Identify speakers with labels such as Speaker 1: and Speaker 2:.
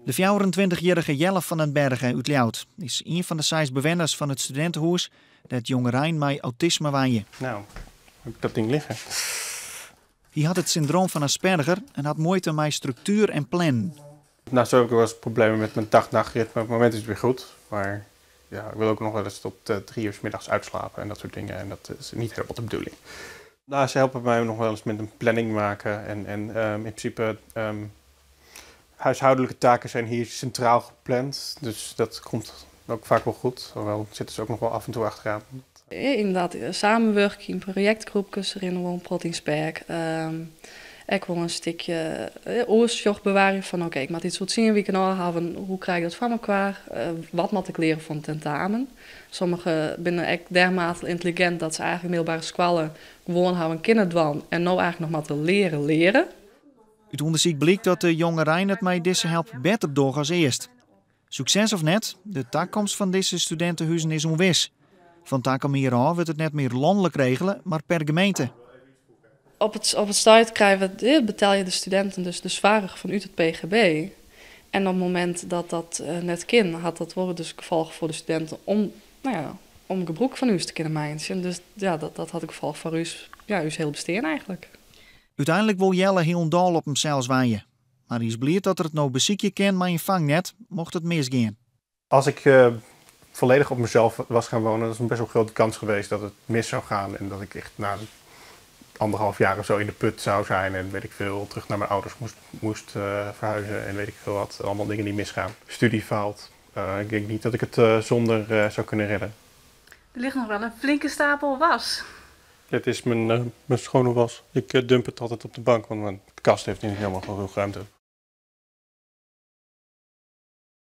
Speaker 1: De 24-jarige Jelle van den Bergen uit Ljout is een van de 6 bewoners van het studentenhuis dat jongerein met autisme waaien.
Speaker 2: Nou, heb ik dat ding liggen.
Speaker 1: Hij had het syndroom van Asperger en had moeite met structuur en plan.
Speaker 2: Nou, zo heb ik wel eens problemen met mijn dag-nachtritme. Op het moment is het weer goed. Maar ja, ik wil ook nog wel eens tot 3 uur 's middags uitslapen en dat soort dingen. En dat is niet helemaal de bedoeling. Nou, ze helpen mij nog wel eens met een planning maken. En in principe, huishoudelijke taken zijn hier centraal gepland. Dus dat komt ook vaak wel goed. Hoewel zitten ze ook nog wel af en toe achteraan.
Speaker 3: Ja, inderdaad, samenwerking, projectgroepjes erin woon Prottingsberg. Ik wil een stukje oorzochtbewaring van oké, ik moet iets goed zien, wie kan hebben, hoe krijg ik dat van elkaar, wat moet ik leren van tentamen. Sommigen binnen echt dermate intelligent dat ze eigenlijk middelbare scholen gewoon hebben kinderdwan en nou eigenlijk nog maar te leren.
Speaker 1: Uit onderzoek bleek dat de jongerein het met deze help beter door als eerst. Succes of net, de toekomst van deze studentenhuizen is onwis. Van takom hieraf wordt het net meer landelijk regelen, maar per gemeente.
Speaker 3: Op het start betaal je de studenten dus de zwarig vanuit het PGB. En op het moment dat dat net kan, had dat worden dus gevolg voor de studenten om gebruik van u te kunnen maken. Dus ja, dat had ik gevolg voor uw heel bestaan eigenlijk.
Speaker 1: Uiteindelijk wil Jelle heel dol op hemzelf waaien. Maar hij is blij dat er het nou beziekje kan, maar in vangnet mocht het misgaan.
Speaker 2: Als ik volledig op mezelf was gaan wonen, dat is een best wel grote kans geweest dat het mis zou gaan. En dat ik echt na 1,5 jaar of zo in de put zou zijn en weet ik veel, terug naar mijn ouders moest verhuizen en weet ik veel wat. Allemaal dingen die misgaan. Studie faalt. Ik denk niet dat ik het zonder zou kunnen redden.
Speaker 4: Er ligt nog wel een flinke stapel was.
Speaker 2: Dit is mijn schone was. Ik dump het altijd op de bank, want mijn kast heeft niet helemaal genoeg ruimte.